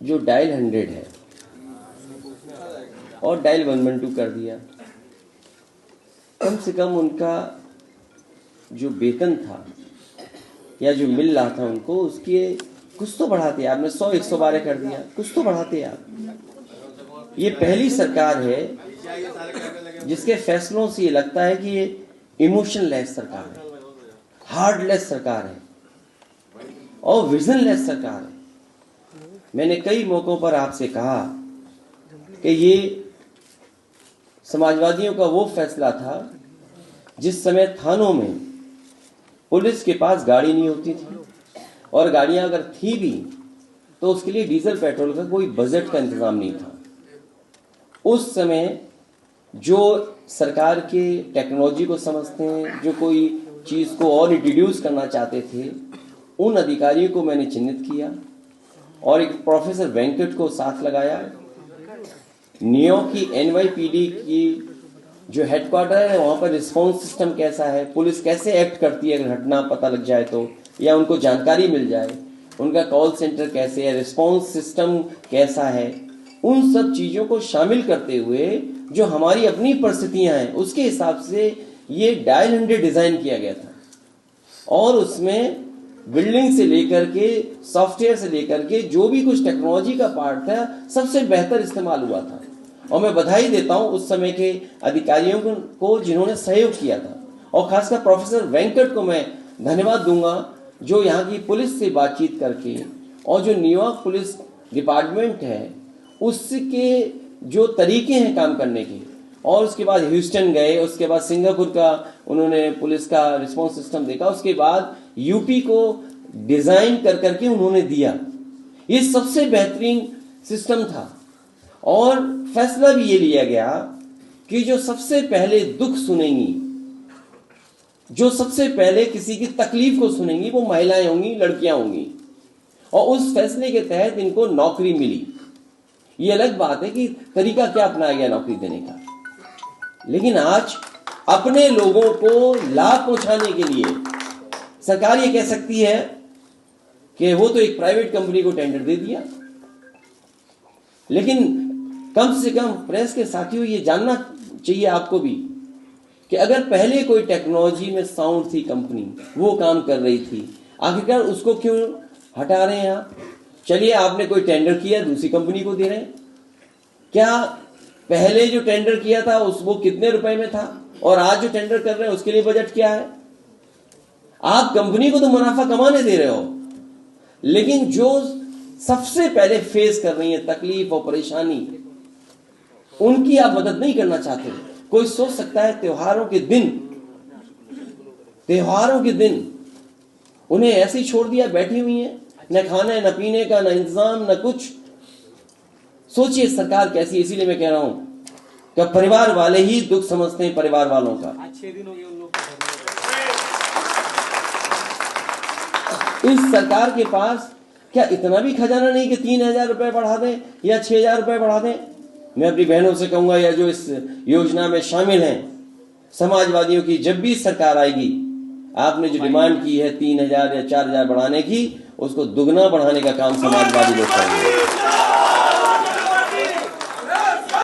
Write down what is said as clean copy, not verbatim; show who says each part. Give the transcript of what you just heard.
Speaker 1: जो डायल 100 है और डायल 112 कर दिया। कम से कम उनका जो वेतन था या जो मिल रहा था उनको, उसके कुछ तो बढ़ाते। आपने 100-112 कर दिया, कुछ तो बढ़ाते आप। ये पहली सरकार है जिसके फैसलों से ये लगता है कि ये इमोशनलेस सरकार है, हार्डलेस सरकार है और विजनलेस सरकार है। मैंने कई मौकों पर आपसे कहा कि ये समाजवादियों का वो फैसला था जिस समय थानों में पुलिस के पास गाड़ी नहीं होती थी, और गाड़ियां अगर थी भी तो उसके लिए डीजल पेट्रोल का कोई बजट का इंतजाम नहीं था। उस समय जो सरकार के टेक्नोलॉजी को समझते हैं, जो कोई चीज़ को और इंट्रोड्यूस करना चाहते थे, उन अधिकारियों को मैंने चिन्हित किया और एक प्रोफेसर वेंकट को साथ लगाया। न्यूयॉर्क की NYPD की जो हेडक्वार्टर है वहाँ पर रिस्पॉन्स सिस्टम कैसा है, पुलिस कैसे एक्ट करती है अगर घटना पता लग जाए तो, या उनको जानकारी मिल जाए, उनका कॉल सेंटर कैसे है, रिस्पॉन्स सिस्टम कैसा है, उन सब चीज़ों को शामिल करते हुए जो हमारी अपनी परिस्थितियाँ हैं उसके हिसाब से ये डायल 100 डिज़ाइन किया गया था। और उसमें बिल्डिंग से लेकर के सॉफ्टवेयर से लेकर के जो भी कुछ टेक्नोलॉजी का पार्ट था सबसे बेहतर इस्तेमाल हुआ था। और मैं बधाई देता हूं उस समय के अधिकारियों को जिन्होंने सहयोग किया था, और खासकर प्रोफेसर वेंकट को मैं धन्यवाद दूंगा जो यहाँ की पुलिस से बातचीत करके, और जो न्यूयॉर्क पुलिस डिपार्टमेंट है उसके जो तरीके हैं काम करने के, और उसके बाद ह्यूस्टन गए, उसके बाद सिंगापुर का उन्होंने पुलिस का रिस्पॉन्स सिस्टम देखा, उसके बाद यूपी को डिजाइन कर करके उन्होंने दिया। ये सबसे बेहतरीन सिस्टम था। और फैसला भी ये लिया गया कि जो सबसे पहले दुख सुनेंगी, जो सबसे पहले किसी की तकलीफ को सुनेंगी, वो महिलाएं होंगी, लड़कियां होंगी। और उस फैसले के तहत इनको नौकरी मिली। ये अलग बात है कि तरीका क्या अपनाया गया नौकरी देने का, लेकिन आज अपने लोगों को लाभ पहुंचाने के लिए सरकार ये कह सकती है कि वो तो एक प्राइवेट कंपनी को टेंडर दे दिया। लेकिन कम से कम प्रेस के साथियों ये जानना चाहिए आपको भी कि अगर पहले कोई टेक्नोलॉजी में साउंड थी कंपनी, वो काम कर रही थी, आखिरकार उसको क्यों हटा रहे हैं आप? चलिए आपने कोई टेंडर किया, दूसरी कंपनी को दे रहे हैं। क्या पहले जो टेंडर किया था वो कितने रुपए में था, और आज जो टेंडर कर रहे हैं उसके लिए बजट क्या है? आप कंपनी को तो मुनाफा कमाने दे रहे हो, लेकिन जो सबसे पहले फेस कर रही है तकलीफ और परेशानी, उनकी आप मदद नहीं करना चाहते। कोई सोच सकता है त्योहारों के दिन उन्हें ऐसे ही छोड़ दिया, बैठी हुई हैं, न खाने न पीने का, न इंतजाम, न कुछ। सोचिए सरकार कैसी। इसीलिए मैं कह रहा हूं कि परिवार वाले ही दुख समझते हैं, परिवार वालों का।
Speaker 2: 6 दिन हो गए उन लोग
Speaker 1: इस सरकार के पास क्या इतना भी खजाना नहीं कि 3,000 रुपए बढ़ा दें या 6,000 रुपए बढ़ा दें? मैं अपनी बहनों से कहूंगा, या जो इस योजना में शामिल हैं, समाजवादियों की जब भी सरकार आएगी, आपने जो डिमांड की है 3,000 या 4,000 बढ़ाने की, उसको दुगना बढ़ाने का काम समाजवादी लोग करेंगे।